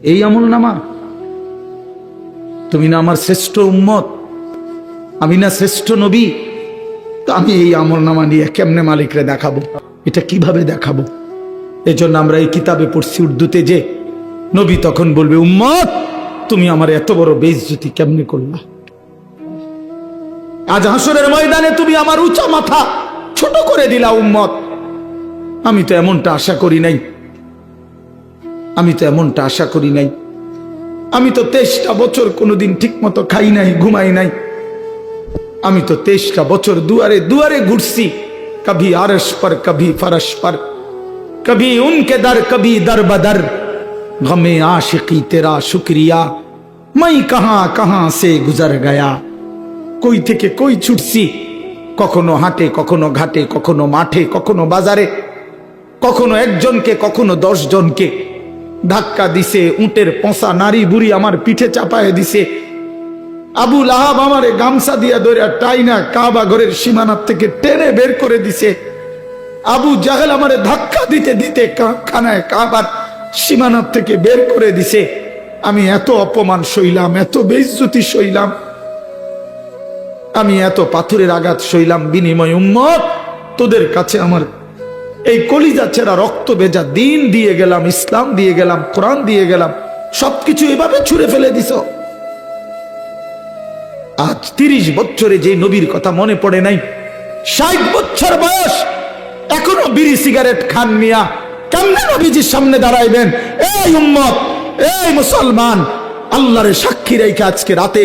এই আমল নামা? তুমি না আমার শ্রেষ্ঠ উম্মত, আমি না শ্রেষ্ঠ নবী, তো আমি এই আমল নামা নিয়ে কেমনে মালিকরে দেখাবো? এটা কিভাবে দেখাবো? এজন্য আমরা এই কিতাবে পড়ছি উর্দুতে যে নবী তখন বলবে, উম্মত তুমি আমার এত বড় বেইজ্জতি কেমনে করলা? আজ হাসরের ময়দানে তুমি আমার উঁচা মাথা ছোট করে দিলা উম্মত। আমি তো এমনটা আশা করি নাই, আমি তো এমনটা আশা করি নাই। আমি তো 23টা বছর কোনোদিন ঠিক মতো খাই নাই, ঘুমাই নাই। আমি তো 23টা বছর দুয়ারে দুয়ারে ঘুরছি, কभी আরশ पर कभी फरश पर, कभी उनके दर कभी दर बदर, गमे आशिकी तेरा शुक्रिया मैं कहां कहां से गुजर गया। কই থেকে কই ছুটছি, কখনো হাটে, কখনো ঘাটে, কখনো মাঠে, কখনো বাজারে, কখনো একজনকে, কখনো 10 জনকে ধাক্কা দিছে। উটের পচা নারী বুড়ি আমার পিঠে চাপায় দিছে। আবু লাহাব আমারে গামছা দিয়া ধরে টাইনা কাবা ঘরের সীমানার থেকে টেনে বের করে দিছে। আবু জাহেল আমারে ধাক্কা দিতে দিতে খানায় কাবার সীমানার থেকে বের করে দিছে। আমি এত অপমান সইলাম, এত বেইজ্জতি সইলাম, আমি এত পাথরের আঘাত সইলাম, বিনিময় উম্মত তোদের কাছে আমার এই কলিজা ছেঁড়া রক্ত ভেজা দিন দিয়ে গেলাম, ইসলাম দিয়ে গেলাম, কোরআন দিয়ে গেলাম, সবকিছু এভাবে ছুঁড়ে ফেলে দিছ। আজ 30 বছরে যে নবীর কথা মনে পড়ে নাই, 60 বছর বয়স এখনো বিড়ি সিগারেট খান মিয়া, কেমনে নবীজির সামনে দাঁড়াইবেন? এই উম্মত, এই মুসলমান, আল্লাহরে সাক্ষী রেখে আজকে রাতে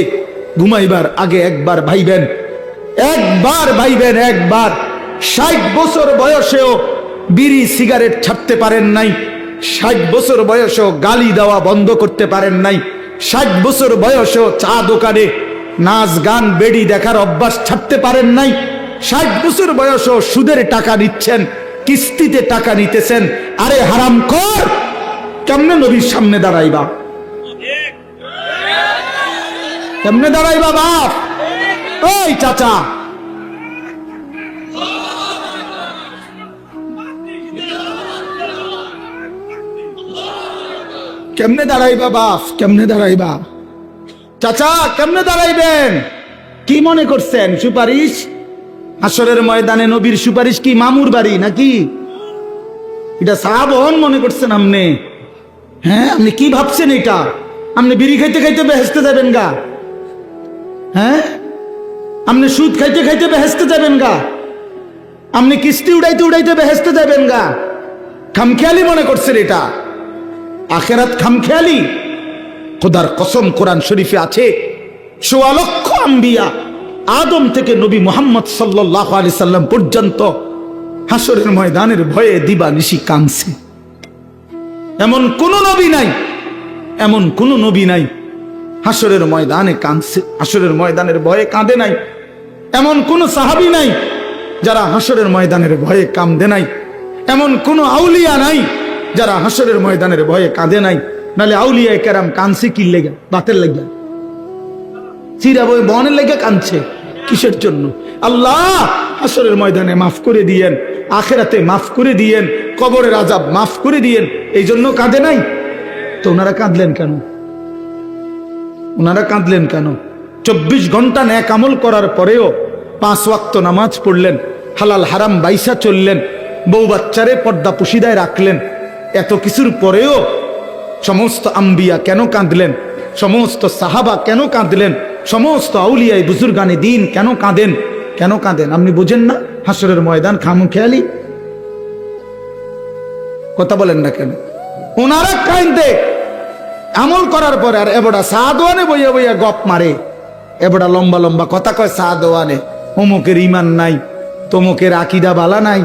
ঘুমাইবার আগে একবার ভাইবেন, একবার ভাইবেন, একবার। 60 বছর বয়সেও বিড়ি সিগারেট ছাড়তে পারেন নাই, 60 বছর বয়সেও গালি দেওয়া বন্ধ করতে পারেন নাই, 60 বছর বয়সেও চা দোকানে নাচ গান বেড়ি দেখার অভ্যাস ছাড়তে পারেন নাই, 60 বছর বয়সেও সুদের টাকা নিচ্ছেন, কিস্তিতে টাকা নিতেছেন। আরে হারামখোর, কেমনে নবীর সামনে দাঁড়াইবা? কেমনে দাঁড়াইবা বাপ? ওই চাচা, কেমনে দাঁড়াইবা বাপ? কেমনে দাঁড়াইবা? চাচা কেমনে দাঁড়াইবেন? কি মনে করছেন সুপারিশ? হাসরের ময়দানে নবীর সুপারিশ কি মামুর বাড়ি নাকি? এটা সাহাবন মনে করছেন আপনি? হ্যাঁ, আপনি কি ভাবছেন এটা? আপনি বিড়ি খাইতে খাইতে বেহেশতে যাবেন গা? হ্যাঁ, আপনি সুদ খাইতে খাইতে বেহেশতে যাবেন গা? আপনি কিস্তি উড়াইতে উড়াইতে বেহেশতে যাবেন গা? খামখেয়ালি মনে করছেন এটা? আখেরাত খামখেয়ালি? খোদার কসম, কোরআন শরীফে আছে ১৬ লক্ষ আম্বিয়া আদম থেকে নবী মুহাম্মদ সাল্লাল্লাহু আলাইহি সাল্লাম পর্যন্ত হাসরের ময়দানের ভয়ে দিবানিশি কাঁদছে। এমন কোন নবী নাই, এমন কোন নবী নাই হাসরের ময়দানে কাঁদছে, হাসরের ময়দানের ভয়ে কাঁদে নাই। এমন কোন সাহাবী নাই যারা হাসরের ময়দানের ভয়ে কাঁদে নাই। এমন কোন আউলিয়া নাই যারা হাসরের ময়দানের ভয়ে কাঁদে নাই। নালে আউলিয়া কেরাম কাঁদছে কি লেগে? বাতের লেগে, চিরা বই বনের লেগে কাঁদছে কিসের জন্য? আল্লাহ হাসরের ময়দানে মাফ করে দিয়েন, আখেরাতে মাফ করে দিয়েন, কবরের আযাব মাফ করে দিয়েন, এই জন্য কাঁদে নাই। তো ওনারা কাঁদলেন কেন? ওনারা কাঁদলেন কেন? 24 ঘন্টা নেক আমল করার পরেও 5 ওয়াক্ত নামাজ পড়লেন, হালাল হারাম বাইসা চললেন, বউ বাচ্চারে পর্দা পুশিদায় রাখলেন, এত কিছুর পরেও সমস্ত আম্বিয়া কেন কাঁদলেন? সমস্ত সাহাবা কেন কাঁদলেন? সমস্ত আউলিয়ায়ে বুজুর্গানে দ্বীন কেন কাঁদেন? কেন কাঁদেন আপনি বুঝেন না? হাসরের ময়দান খামখেয়ালি? কথা বলেন না কেন? ওনারা কাঁদে আমল করার পরে, আর এবড়া সাদওয়ানে বইয়া বইয়া গপ মারে, এবড়া লম্বা লম্বা কথা কয় সাদওয়ানে, অমুকের ইমান নাই, তমুকের আকীদা বালা নাই,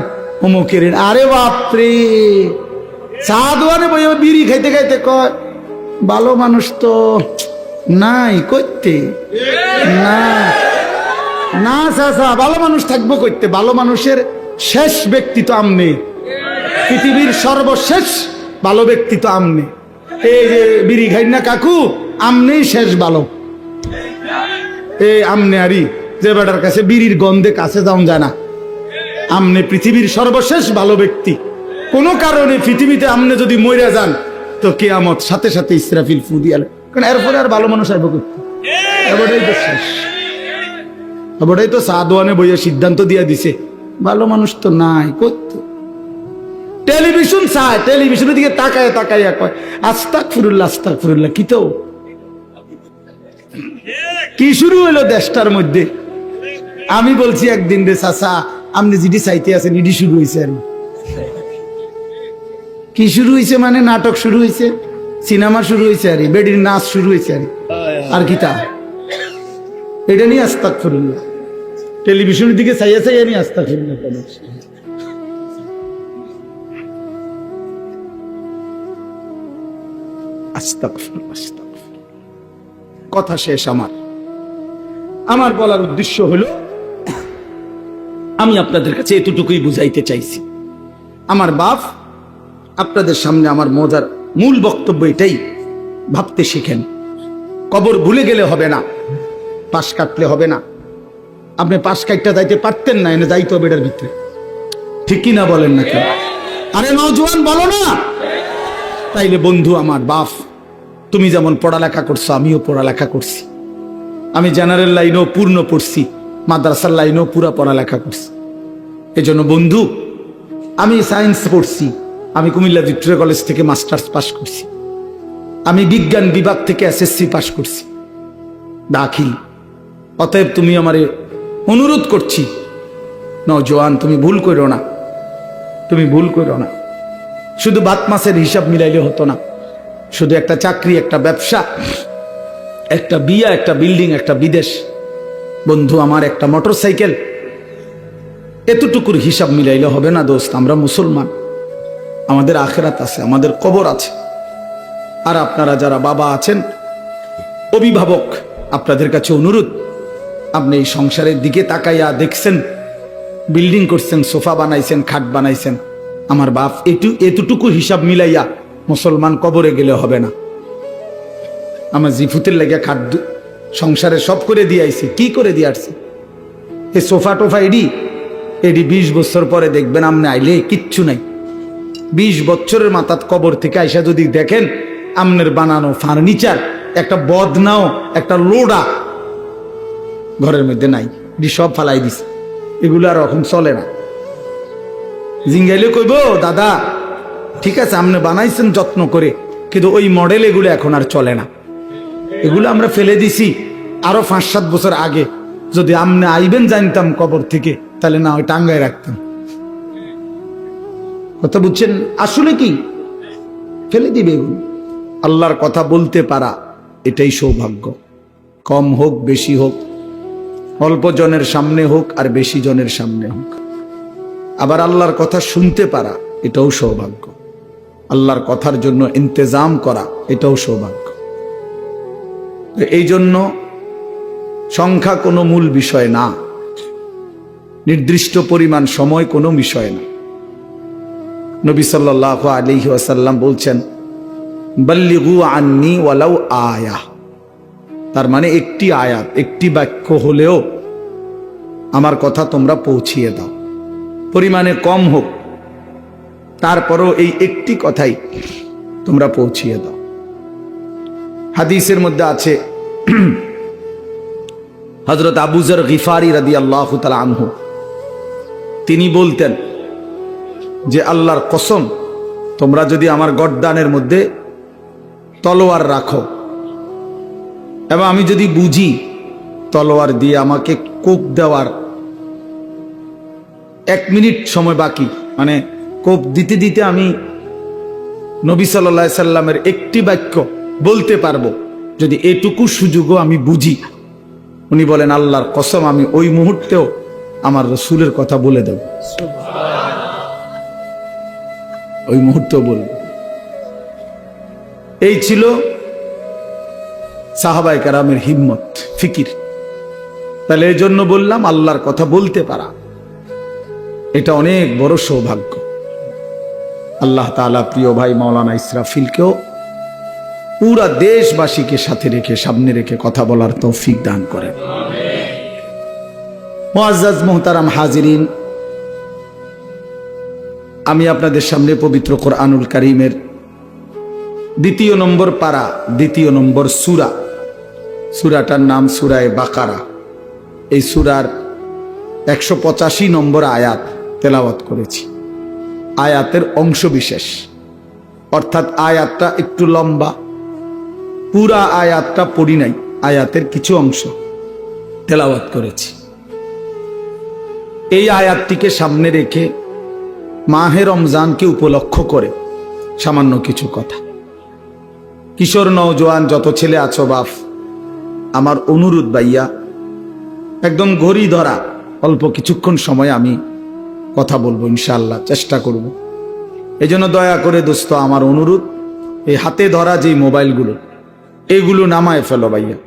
অমুকের। আরে বাপরে, সাদওয়ানে বইয়া বিড়ি খাইতে খাইতে কয় ভালো মানুষ তো নাই কইতে না, না চাচা, ভালো মানুষ থাকবো কইতে? ভালো মানুষের শেষ ব্যক্তি তো আমনে, পৃথিবীর সর্বশেষ ভালো ব্যক্তি তো আমনে। এই যে বিড়ি খাই না কাকু, আমনেই শেষ ভালো। এই আমনে আরি যে বেটার কাছে বিড়ির গন্ধে কাছে যাওয়া যায় না, আমনে পৃথিবীর সর্বশেষ ভালো ব্যক্তি। কোনো কারণে পৃথিবীতে আমনে যদি মরে যান, তো কিয়ামত সাথে সাথে ইসরাফিল ফু দিয়াল, কারণ এরপরে আর ভালো মানুষ আইব করতে। এবারটাই তো শেষ, এবারটাই তো সাদওয়ানে বইয়া সিদ্ধান্ত দিয়া দিছে ভালো মানুষ তো নাই করতো। টেলিভিশন চায়, টেলিভিশনের দিকে তাকায় তাকাইয়া কয় আস্তাগফিরুল্লাহ আস্তাগফিরুল্লাহ। কি তো কি শুরু হইলো দেশটার মধ্যে। আমি বলছি একদিন রে চাচা আপনি যেটি চাইতে আছেন ইডি শুরু হয়েছে। আর কি শুরু হয়েছে মানে নাটক শুরু হয়েছে, সিনেমা শুরু হয়েছে, আর বেডির নাচ শুরু হয়েছে। আর কি তা এটা নিয়ে আস্তাগফিরুল্লাহ, টেলিভিশনের দিকে চাইয়া চাইয়া নিয়ে আস্তাগফিরুল্লাহ। আস্তাগফিরুল্লাহ আস্তাগফিরুল্লাহ। কথা শেষ। আমার বলার উদ্দেশ্য হলো আমি আপনাদের কাছে এতটুকুই বুঝাইতে চাইছি। আমার বাপ আপনাদের সামনে আমার মজার মূল বক্তব্য এটাই, ভাবতে শিখেন। কবর ভুলে গেলে হবে না, পাশ কাটলে হবে না। আপনি পাশ কাটটা যাইতে পারতেন না, এনে যাইতে হবে এটার ভিতরে, ঠিক কি না বলেন না কেন? আরে নওজোয়ান বলো না। তাইলে বন্ধু আমার বাপ, তুমি যেমন পড়ালেখা করছো আমিও পড়ালেখা করছি। আমি জেনারেল লাইনেও পূর্ণ পড়ছি, মাদ্রাসার লাইনেও পুরা পড়ালেখা করছি। এজন্য বন্ধু আমি সায়েন্স পড়ছি, আমি কুমিল্লা ভিক্টোরিয়া কলেজ থেকে মাস্টার্স পাস করছি, আমি বিজ্ঞান বিভাগ থেকে এসএসসি পাস করছি দাখিল। অতএব তুমি আমারে অনুরোধ করছি নওজোয়ান, তুমি ভুল করো না, তুমি ভুল করো না। শুধু ভাত মাছের হিসাব মিলাইলে হতো না, শুধু একটা চাকরি, একটা ব্যবসা, একটা বিয়া, একটা বিল্ডিং, একটা বিদেশ, বন্ধু আমার একটা মোটরসাইকেল, এতটুকুর হিসাব মিলাইলে হবে না দোস্ত। আমরা মুসলমান, আমাদের আখেরাত আছে, আমাদের কবর আছে। আর আপনারা যারা বাবা আছেন, অভিভাবক, আপনাদের কাছে অনুরোধ, আপনি এই সংসারের দিকে তাকাইয়া দেখছেন, বিল্ডিং করছেন, সোফা বানাইছেন, খাট বানাইছেন। আমার বাপ এতটুকু হিসাব মিলাইয়া মুসলমান কবরে গেলে হবে না। আমার জিফুতের লাগিয়া খাদ্য সংসারে সব করে দিয়ে আইছি। কি করে দিয়ে আসছি? এই সোফা টোফা এডি 20 বছর পরে দেখবেন আমনে আইলে কিচ্ছু নাই। 20 বছরের মাথাত কবর থেকে আইসা যদি দেখেন আমনের বানানো ফার্নিচার, একটা বদনাও, একটা লোডা ঘরের মধ্যে নাই, সব ফালাই দিছে। এগুলো আর এখন চলে না। জিঙ্গাইলে কইব দাদা ঠিক আছে আপনি বানাইছেন যত্ন করে, কিন্তু ওই মডেল এগুলো এখন আর চলে না, এগুলো আমরা ফেলে দিছি। আরো 5-7 বছর আগে যদি আমনে আইবেন জানতাম কবর থেকে, তাহলে না ওই টাঙ্গায় রাখতাম। কথা বুঝছেন? আসলে কি ফেলে দিবে এগুলো। আল্লাহর কথা বলতে পারা এটাই সৌভাগ্য। কম হোক বেশি হোক, অল্প জনের সামনে হোক আর বেশি জনের সামনে হোক। আবার আল্লাহর কথা শুনতে পারা এটাও সৌভাগ্য। আল্লাহর কথার জন্য ইন্তজাম করা এটাও সৌভাগ্য। এই জন্য সংখ্যা কোনো মূল বিষয় না, নির্দিষ্ট পরিমাণ সময় কোনো বিষয় না। নবী সাল্লাল্লাহু আলাইহি ওয়াসাল্লাম বলছেন বাল্লিগু আন্নি ওয়ালাউ আয়া, তার মানে একটি আয়াত, একটি বাক্য হলেও আমার কথা তোমরা পৌঁছিয়ে দাও। পরিমাণে কম হোক, তারপরও এই একটি কথাই তোমরা পৌঁছিয়ে দাও। হাদিসের মধ্যে আছে হযরত আবু যর গিফারি রাদিয়াল্লাহু তাআলা আনহু, তিনি বলতেন যে আল্লাহর কসম, তোমরা যদি আমার গর্দানের মধ্যে তলোয়ার রাখো এবং আমি যদি বুঝি তলোয়ার দিয়ে আমাকে কোপ দেওয়ার 1 মিনিট সময় বাকি, মানে কোপ দিতে দিতে আমি নবী সাল্লাল্লাহু আলাইহি সাল্লামের একটি বাক্য বলতে পারবো, যদি এটুকু সুযোগও আমি বুঝি, উনি বলেন আল্লাহর কসম আমি ওই মুহূর্তেও আমার রাসূলের কথা বলে দেব, ওই মুহূর্তেও বলব। এই ছিল সাহাবায়ে কেরামের হিম্মত, ফিকির। তাহলে এই জন্য বললাম আল্লাহর কথা বলতে পারা এটা অনেক বড় সৌভাগ্য। আল্লাহ তাআলা প্রিয় ভাই মাওলানা ইসরাফিলকেও পুরা দেশবাসীকে সাথে রেখে, সামনে রেখে কথা বলার তৌফিক দান করেন। মুআজ্জাজ মুহতারাম হাজিরিন, আমি আপনাদের সামনে পবিত্র কোরআনুল কারীমের দ্বিতীয় নম্বর পারা, দ্বিতীয় নম্বর সূরা। সূরাটার নাম সূরায়ে বাকারা। এই সূরার 185 নম্বর আয়াত তেলাওয়াত করেছি। আয়াতের অংশ বিশেষ, অর্থাৎ আয়াতটা একটু লম্বা, পুরা আয়াতটা পড়ি নাই, আয়াতের কিছু অংশ তেলাওয়াত করেছি। এই আয়াতটিকে সামনে রেখে মাহে রমজানকে উপলক্ষ করে সামান্য কিছু কথা। কিশোর নওজোয়ান যত ছেলে আছো বাপ, আমার অনুরোধ ভাইয়া, একদম ঘড়ি ধরা অল্প কিছুক্ষণ সময় আমি কথা বলবো, ইনশাআল্লাহ চেষ্টা করব। এই জন্য দয়া করে দোস্ত আমার অনুরোধ, এই হাতে ধরা যে মোবাইলগুলো, এগুলো নামায় ফেলো ভাইয়া।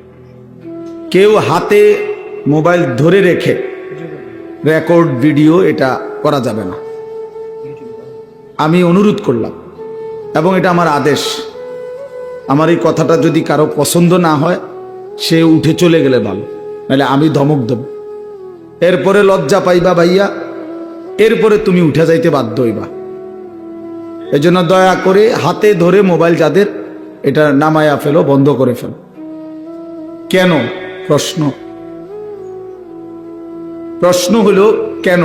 কেউ হাতে মোবাইল ধরে রেখে রেকর্ড ভিডিও এটা করা যাবে না, আমি অনুরোধ করলাম, এবং এটা আমার আদেশ। আমার এই কথাটা যদি কারো পছন্দ না হয়, সে উঠে চলে গেলে ভালো, নাহলে আমি ধমক দেব। এরপরে লজ্জা পাইবা ভাইয়া, এরপরে তুমি উঠে যাইতে বাধ্য হইবা। এজন্য দয়া করে হাতে ধরে মোবাইল যাদের, এটা নামায়া ফেলো, বন্ধ করে ফেলো। কেন? প্রশ্ন হলো কেন?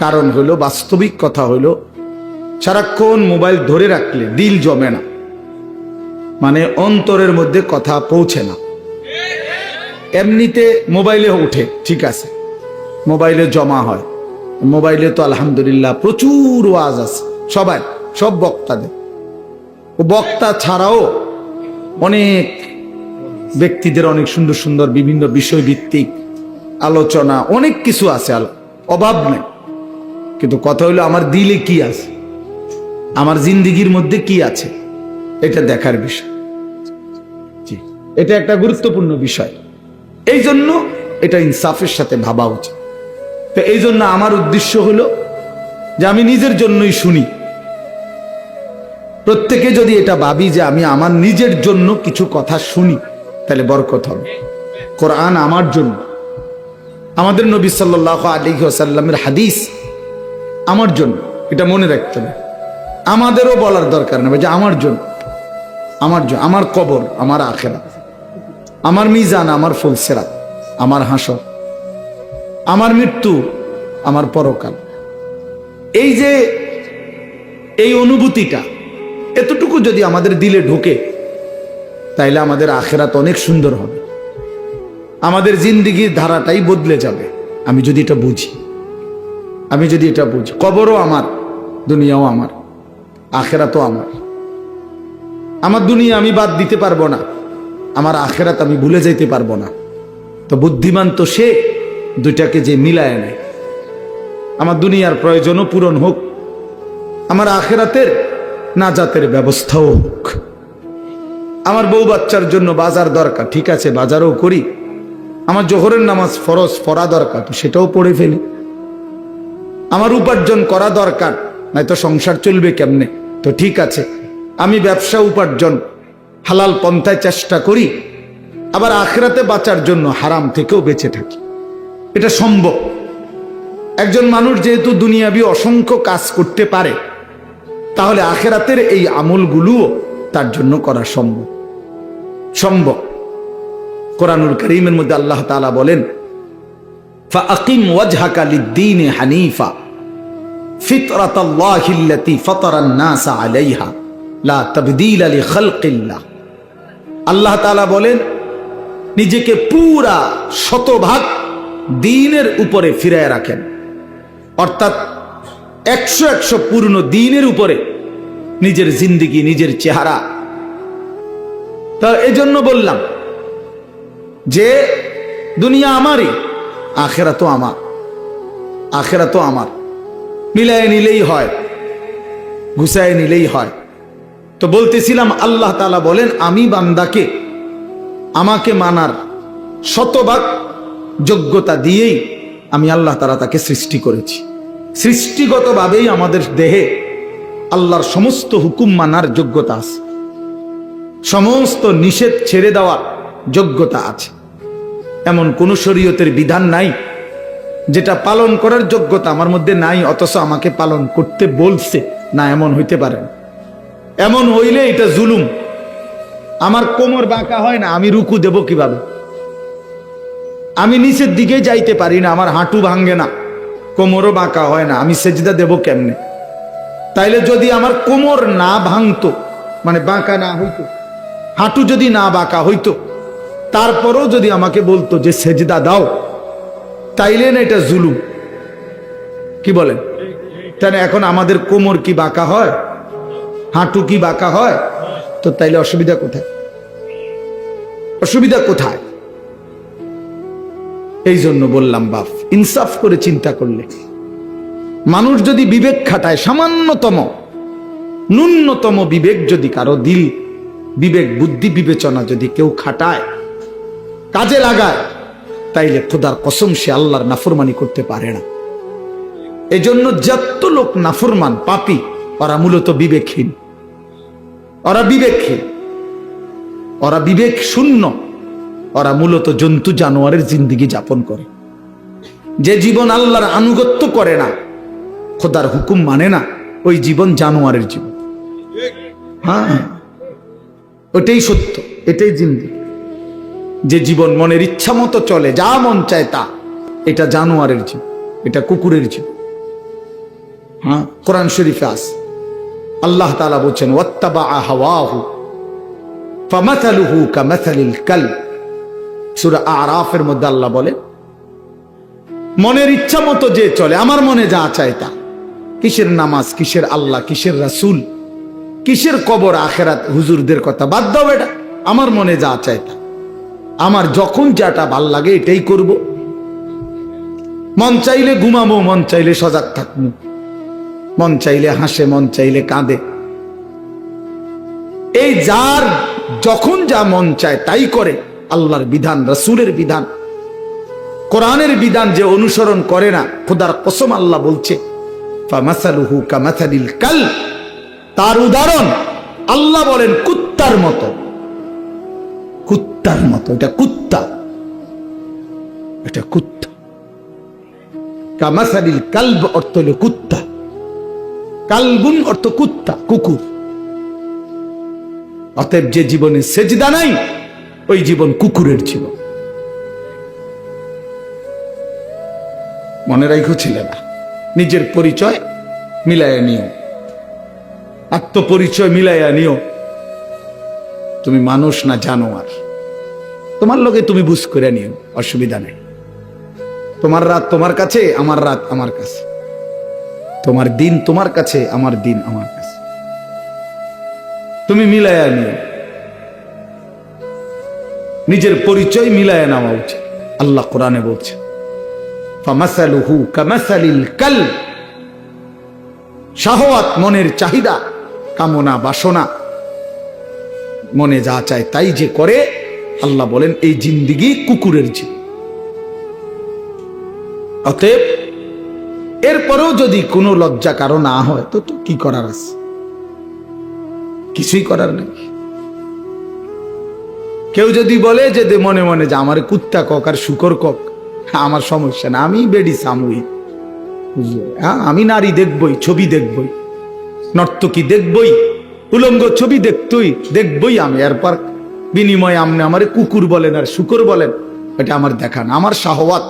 কারণ হলো, বাস্তবিক কথা হলো, সারাক্ষণ মোবাইল ধরে রাখলে দিল জমে না, মানে অন্তরের মধ্যে কথা পৌঁছে না। এমনিতে মোবাইলে উঠে, ঠিক আছে, মোবাইলে জমা হয়, মোবাইলে তো আলহামদুলিল্লাহ প্রচুর ওয়াজ আছে, সব বক্তাদের। ও বক্তা ছাড়াও অনেক ব্যক্তিদের অনেক সুন্দর সুন্দর বিভিন্ন বিষয় ভিত্তিক আলোচনা, অনেক কিছু আছে, অভাব নেই। কিন্তু কথা হলো, আমার দিলে কি আছে, আমার জিন্দিগির মধ্যে কি আছে, এটা দেখার বিষয়। এটা একটা গুরুত্বপূর্ণ বিষয়। এই জন্য এটা ইনসাফের সাথে ভাবা উচিত। তো এই জন্য আমার উদ্দেশ্য হলো যে আমি নিজের জন্যই শুনি। প্রত্যেকে যদি এটা ভাবি যে আমি আমার নিজের জন্য কিছু কথা শুনি, তাহলে বরকত হবে। কোরআন আমার জন্য, আমাদের নবী সাল্লাল্লাহু আলাইহি ওয়াসাল্লামের হাদিস আমার জন্য, এটা মনে রাখতে হবে। আমাদেরও বলার দরকার নেই যে আমার জন্য, আমার কবর, আমার আখিরাত, আমার মিজান, আমার ফুলসিরাত, আমার হাসর, আমার মৃত্যু, আমার পরকাল। এই যে এই অনুভূতিটা এতটুকু যদি আমাদের দিলে ঢোকে, তাইলে আমাদের আখিরাত অনেক সুন্দর হবে, আমাদের জিন্দেগির ধারাটাই বদলে যাবে। আমি যদি এটা বুঝি, কবরও আমার, দুনিয়াও আমার, আখিরাতও আমার। আমার দুনিয়া আমি বাদ দিতে পারবো না, আমার আখিরাত আমি ভুলে যেতে পারবো না। তো বুদ্ধিমান তো সে দুইটাকে যে মিলায় নেয়। আমার দুনিয়ার প্রয়োজনও পূরণ হোক, আমার আখিরাতের নাজাতের ব্যবস্থাও হোক। আমার বউ বাচ্চার জন্য বাজার দরকার, ঠিক আছে, বাজারও করি। আমার জোহরের নামাজ ফরজ পড়া দরকার, তো সেটাও পড়ে ফেলি। আমার উপার্জন করা দরকার, নয়তো সংসার চলবে কেমনে, তো ঠিক আছে, আমি ব্যবসা উপার্জন হালাল পন্থায় চেষ্টা করি। আবার আখিরাতে বাঁচার জন্য হারাম থেকেও বেঁচে থাকি। এটা সম্ভব। একজন মানুষ যেহেতু দুনিয়াবি অসংখ্য কাজ করতে পারে, তাহলে আখিরাতের এই আমলগুলোও তার জন্য করা সম্ভব। কোরআনুল কারীমের মধ্যে আল্লাহ তাআলা বলেন, ফাআকিম ওয়াজহাকা লিদ-দীনি হানিফা ফিতরাতাল্লাহিল্লাতী ফাতারান নাসা আলাইহা লা তাবদীলা লিখালকিল্লাহ। আল্লাহ তাআলা বলেন, নিজেকে পুরা শতভাগ দ্বীনের উপরে ফিরায় রাখেন, অর্থাৎ 100 পূর্ণ দ্বীনের উপরে নিজের জিন্দেগি, নিজের চেহারা। তা এজন্য বললাম যে দুনিয়া আমারই, আখিরাতও আমার, মিলায় নিলেই হয়, গুছায় নিলেই হয়। তো বলতেছিলাম, আল্লাহ তাআলা বলেন, আমি বান্দাকে আমাকে মানার শতভাগ যোগ্যতা দিয়েই আমি আল্লাহ তাআলা তাকে সৃষ্টি করেছি। সৃষ্টিগতভাবেই আমাদের দেহে আল্লাহর সমস্ত হুকুম মানার যোগ্যতা আছে, সমস্ত নিষেধ ছেড়ে দেওয়ার যোগ্যতা আছে। এমন কোন শরীয়তের বিধান নাই যেটা পালন করার যোগ্যতা আমার মধ্যে নাই, অথচ আমাকে পালন করতে বলছে না, এমন হইতে পারে না। এমন হইলে এটা জুলুম। আমার কোমর বাঁকা হয় না, আমি রুকু দেব কিভাবে? আমি নিচের দিকে যাইতে পারি না, আমার হাঁটু ভাঙ্গে না, কোমরও বাঁকা হয় না, আমি সেজদা দেব কেমনে? তাইলে যদি আমার কোমর না ভাঙতো, মানে বাঁকা না হইতো, হাঁটু যদি না বাঁকা হইতো, তারপরেও যদি আমাকে বলতো যে সেজদা দাও, তাইলে না এটা জুলুম? কি বলেন? তাহলে এখন আমাদের কোমর কি বাঁকা হয়, হাঁটু কি বাঁকা হয়? তো তাইলে অসুবিধা কোথায়? অসুবিধা কোথায়? এই জন্য বললাম বাপ, ইনসাফ করে চিন্তা করলে মানুষ যদি বিবেক খাটায়, সামান্যতম ন্যূনতম বিবেক যদি কারো দিল, বিবেক বুদ্ধি বিবেচনা যদি কেউ খাটায়, কাজে লাগায়, তাইলে খোদার কসম সে আল্লাহর নাফরমানি করতে পারে না। এজন্য যত লোক নাফরমান পাপী, ওরা মূলত বিবেকহীন, ওরা বিবেকহীন, ওরা বিবেক শূন্য, ওরা মূলত জন্তু জানোয়ারের জিন্দিগি যাপন করে। যে জীবন আল্লাহর আনুগত্য করে না, খোদার হুকুম মানে না, ওই জীবন জানোয়ারের জীবন। হ্যাঁ, ওটাই সত্য, এটাই জিন্দিগি। যে জীবন মনের ইচ্ছা মতো চলে, যা মন চায় তা, এটা জানোয়ারের জীবন, এটা কুকুরের জীবন। হ্যাঁ, কোরআন শরীফে আছে, আল্লাহ তাআলা বলছেন ওয়াত্তাবা হাওয়াহু ফামাসালুহু কামাসালিল কালব। সূরা আরাফের মধ্যে আল্লাহ বলে, মনের ইচ্ছা মতো যে চলে, আমার মনে যা চায় তা, কিসের নামাজ, কিসের আল্লাহ, কিসের রাসূল, কিসের কবর আখেরাত, হুজুরদের কথা বাদ দাও, এটা আমার মনে যা চায় তা, আমার যখন যেটা ভাল লাগে এটাই করব। মন চাইলে ঘুমাবো, মন চাইলে সজাগ থাকবো, মন চাইলে হাসে, মন চাইলে কাঁদে। এই যার যখন যা মন চায় তাই করে। আল্লাহর বিধান, রাসূলের বিধান, কোরআনের বিধান যে অনুসরণ করে না, খোদার কসম আল্লাহ বলছে ফামাসালুহু কামাসালিল কালব, তার উদাহরণ আল্লাহ বলেন কুত্তার মতো। কুত্তার মতো, এটা কুত্তা, এটা কুত্তা। কামাসালিল কালব অর্থ হলো কুত্তা, কালবুন অর্থ কুত্তা, কুকুর। অতএব যে জীবনে সেজদা নাই, ওই জীবন কুকুরের জীবন। মনে রাখো ছেলেরা, নিজের পরিচয় মিলাইয়া নিও, আত্মপরিচয় মিলাইয়া নিও। তুমি মানুষ না জানোয়ার, তোমার লগে তুমি বুঝ করে নিও, অসুবিধা নেই। তোমার রাত তোমার কাছে, আমার রাত আমার কাছে, তোমার দিন তোমার কাছে, আমার দিন আমার কাছে, তুমি মিলাইয়া নিও। নিজের পরিচয় মিলাইয়া নেওয়া উচিত। আল্লাহ কোরআনে বলছে ফামাসালুহু কামাসালিল কালব, শাহওয়াত, মনের চাহিদা, কামনা বাসনা, মনে যা চায় তাই যে করে, আল্লাহ বলেন এই জিন্দিগি কুকুরের জীবন। অতএব এরপরেও যদি কোনো লজ্জা কারো না হয়, তো কি করার আছে? কিছুই করার নেই। কেউ যদি বলে যে মনে মনে যে আমার কুত্তা কক আর শুকর কক, আমার সমস্যা না, আমি বেডি সামুই, হ্যাঁ, আমি নারী দেখবই, ছবি দেখবই, নর্তকী দেখবই, উলঙ্গ ছবি দেখবই আমি। এরপর বিনিময়ে আপনি আমার কুকুর বলেন আর শুকর বলেন, এটা আমার দেখা না। আমার শাহওয়াত,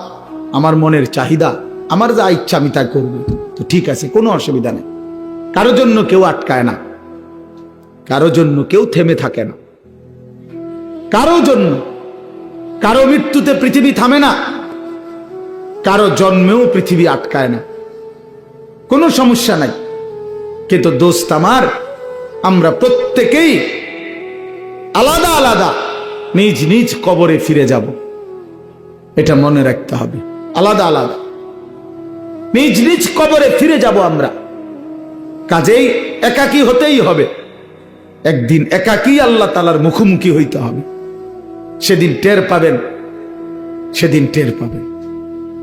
আমার মনের চাহিদা, আমার যা ইচ্ছা আমি তা করবো, তো ঠিক আছে, কোনো অসুবিধা নেই। কারো জন্য কেউ আটকায় না, কারো জন্য কেউ থেমে থাকে না, কারো জন্য, কারো মৃত্যুতে পৃথিবী থামে না, কারো জন্মেও পৃথিবী আটকায় না, কোনো সমস্যা নাই। কিন্তু দোস্ত আমার, আমরা প্রত্যেকেই আলাদা আলাদা নিজ নিজ কবরে ফিরে যাব, এটা মনে রাখতে হবে। আলাদা আলাদা নিজ নিজ কবরে ফিরে যাব আমরা। কাজেই একাকী হতেই হবে, একদিন একাকী আল্লাহ তাআলার মুখোমুখি হইতে হবে। সেদিন টের পাবেন, সেদিন টের পাবেন।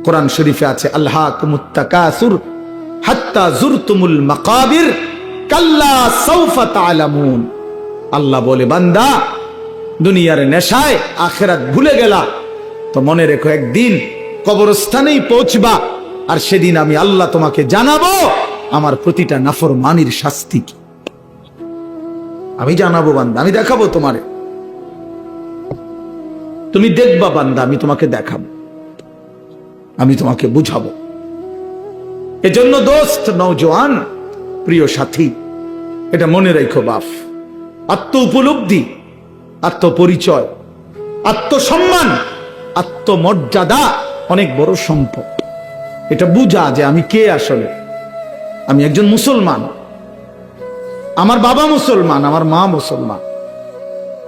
কোরআন শরীফে আছে আল্লাহাকুমুত তাকাসুর হাত্তা জুরতুমুল মাকাবির কাল্লা সাউফা তা'লামুন। আল্লাহ বলে, বান্দা, দুনিয়ার নেশায় আখিরাত ভুলে গেলা, তো মনে রেখো একদিন কবরস্থানেই পৌঁছবা, আর সেদিন আমি আল্লাহ তোমাকে জানাবো আমার প্রতিটা নাফরমানির শাস্তি কি। আমি জানাবো বান্দা, আমি দেখাবো তোমারে, তুমি দেখবা বান্দা, আমি তোমাকে দেখাবো, আমি তোমাকে বুঝাবো। এজন্য দোস্ত, নওজোয়ান, প্রিয় সাথী, এটা মনে রেখো বাপ, আত্ম উপলব্ধি, আত্মপরিচয়, আত্মসম্মান, আত্মমর্যাদা অনেক বড় সম্পদ। এটা বুঝা যে আমি কে, আসলে আমি একজন মুসলমান, আমার বাবা মুসলমান, আমার মা মুসলমান,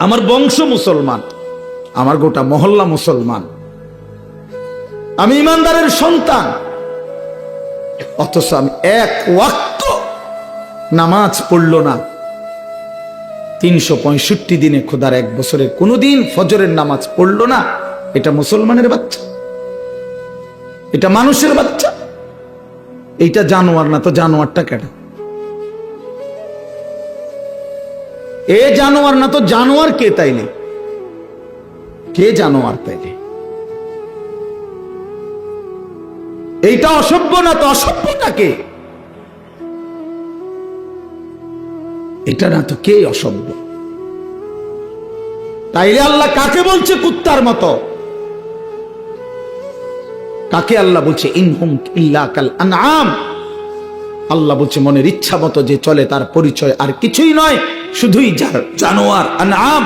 আমার বংশ মুসলমান, আমার গোটা মহল্লা মুসলমান, আমি ইমানদারের সন্তান, অথচ আমি এক ওয়াক্ত নামাজ পড়ল না, 365 দিনে খোদার এক বছরে কোনোদিন ফজরের নামাজ পড়লো না। এটা মুসলমানের বাচ্চা, এটা মানুষের বাচ্চা, এইটা জানোয়ার না তো জানোয়ারটা কেন? এ জানোয়ার না তো জানোয়ার কে তাইলে? কে জানোয়ার তাইলে? এইটা অসভ্য না তো অসভ্যটা কে? এটা না তো কে অসভ্য? তাইলে আল্লাহ কাকে বলছে কুত্তার মতো? কাকে আল্লাহ বলছে ইনহুম ইল্লা কাল আনআম? আল্লাহ বলছে মনের ইচ্ছা মতো যে চলে তার পরিচয় আর কিছুই নয়, শুধুই জানোয়ার, আনআম,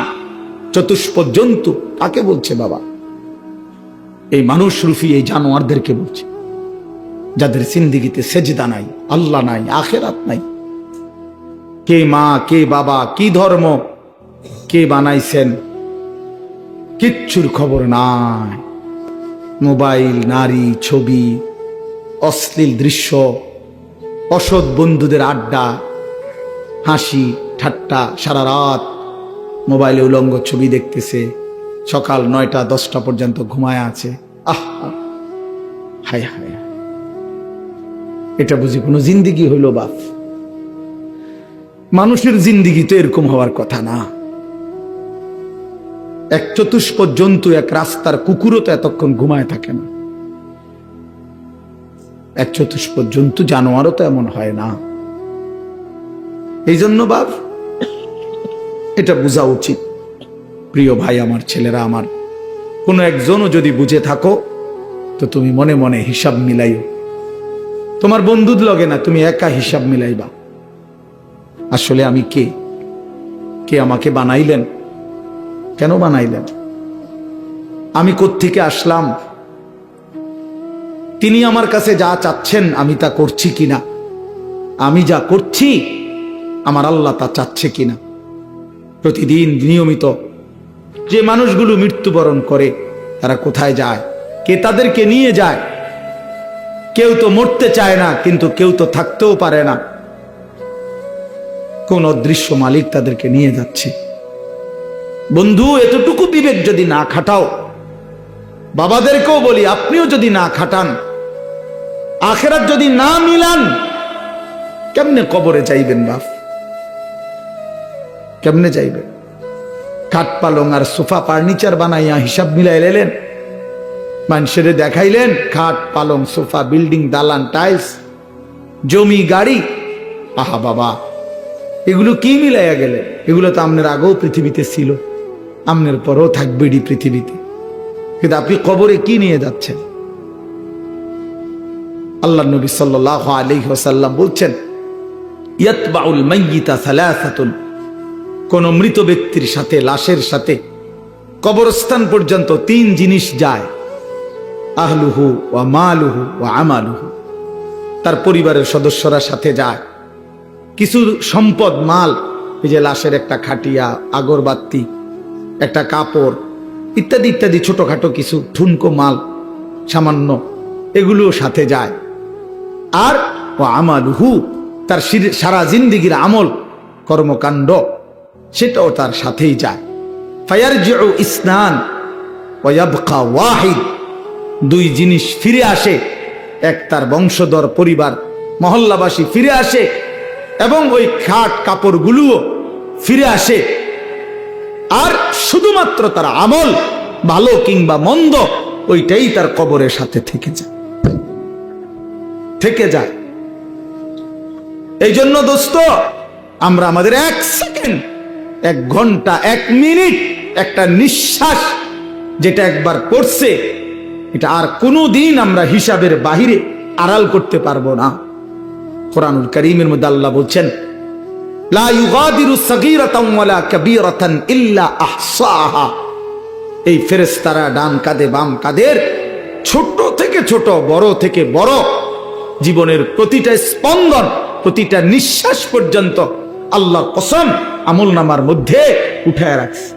চতুষ্প জন্তু। কাকে বলছে বাবা? এই মানুষ রূপী এই জানোয়ারদেরকে বলছে, যাদের জিন্দেগিতে সেজদা নাই, আল্লাহ নাই, আখেরাত নাই। কে মা, কে বাবা, কি ধর্ম, কে বানাইছেন, কিচ্ছুর খবর নাই। মোবাইল, নারী, ছবি, অশ্লীল দৃশ্য, অসৎ বন্ধুদের আড্ডা, হাসি ঠাট্টা, সারা রাত মোবাইলে উলঙ্গ ছবি দেখতেছে, সকাল 9টা 10টা পর্যন্ত ঘুমায় আছে। হায় হায়, এটা বুঝি কোনো জিন্দিগি হইল বাপ? মানুষের জিন্দিগি তো এরকম হওয়ার কথা না। এক চতুষ্প জন্তু, এক রাস্তার কুকুরও তো এতক্ষণ ঘুমায় থাকে না। এক চতুষ্প জন্তু, জানোয়ারও তো এমন হয় না। এই জন্য বাপ এটা বোঝা উচিত। প্রিয় ভাই আমার, ছেলেরা আমার, কোনো একজনও যদি বুঝে থাকো তো তুমি মনে মনে হিসাব মিলাইও। তোমার বন্ধুর লগে না, তুমি একা হিসাব মিলাইবা। আসলে আমি কে? কে আমাকে বানাইলেন? কেন বানাইলেন? আমি কোত্থেকে আসলাম? তিনি আমার কাছে যা চাচ্ছেন আমি তা করছি কিনা? আমি যা করছি আমার আল্লাহ তা চাচ্ছে কিনা? প্রতিদিন নিয়মিত যে মানুষগুলো মৃত্যুবরণ করে তারা কোথায় যায়? কে তাদেরকে নিয়ে যায়? কেউ তো মরতে চায় না, কিন্তু কেউ তো থাকতেও পারে না। কোন অদৃশ্য মালিক তাদেরকে নিয়ে যাচ্ছে। বন্ধু, এতটুকু বিবেক যদি না খাটাও, বাবাদেরকেও বলি আপনিও যদি না খাটান, আখেরাত যদি না মিলান, কেমনে কবরে যাইবেন বাপ? কেমনে যাইবেন? খাট পালং আর সোফা ফার্নিচার বানাইয়া হিসাব মিলাই লেলেন, মানুষের দেখাইলেন খাট পালং সোফা, বিল্ডিং, দালান, টাইলস, জমি, গাড়ি। আহা বাবা, এগুলো কি মিলাইয়া গেলে? এগুলো তো আপনার আগেও পৃথিবীতে ছিল, আপনার পরেও থাকবেই পৃথিবীতে, কিন্তু আপনি কবরে কি নিয়ে যাচ্ছেন? আল্লাহ নবী সাল্লাল্লাহু আলাইহি ওয়াসাল্লাম বলছেন, ইয়াতবাউল মাইয়িতা সালাসাতুন, কোন মৃত ব্যক্তির সাথে, লাশের সাথে কবরস্থান পর্যন্ত 3 জিনিস যায়। আহলুহু ওয়া মালুহু ওয়া আমালুহু, তার পরিবারের সদস্যরা সাথে যায়। কিছু সম্পদ, মাল, এই যে লাশের একটা খাটিয়া, আগরবাতি, একটা কাপড়, ইত্যাদি ইত্যাদি, ছোটখাটো কিছু ঠুনকো মাল, সামান্য, এগুলোও সাথে যায়। আর ওয়া আমালুহু, তার সারা জিন্দেগির আমল, কর্মকাণ্ড, সেটাও তার সাথেই যায়। ফায়ারজিউ ইসনান ওয়া ইয়াবকা ওয়াহিদ, 2 জিনিস ফিরে আসে। এক, তার বংশধর, পরিবার, মহল্লাবাসী ফিরে আসে, এবং ওই খাট কাপড়গুলোও ফিরে আসে। আর শুধুমাত্র তার আমল, ভালো কিংবা মন্দ, ওইটাই তার কবরের সাথে থেকে যায়। এই জন্য দোস্ত, আমরা আমাদের 1 সেকেন্ড 1 ঘন্টা 1 মিনিট একটা নিঃশ্বাস যেটা একবার পড়ছে এটা আর কোনোদিন আমরা হিসাবের বাহিরে আড়াল করতে পারবো না। কোরআনুল কারীমের মধ্যে আল্লাহ বলছেন, লা ইউগাদিরু সাগীরাতান ওয়ালা কাবীরাতান ইল্লা আহসাহা। এই ফেরেশতারা ডান কাঁধে বাম কাঁধের ছোট থেকে ছোট, বড় থেকে বড় জীবনের প্রতিটা স্পন্দন, প্রতিটা নিঃশ্বাস পর্যন্ত আল্লাহর কসম আমলনামার মধ্যে উঠায় রাখছে।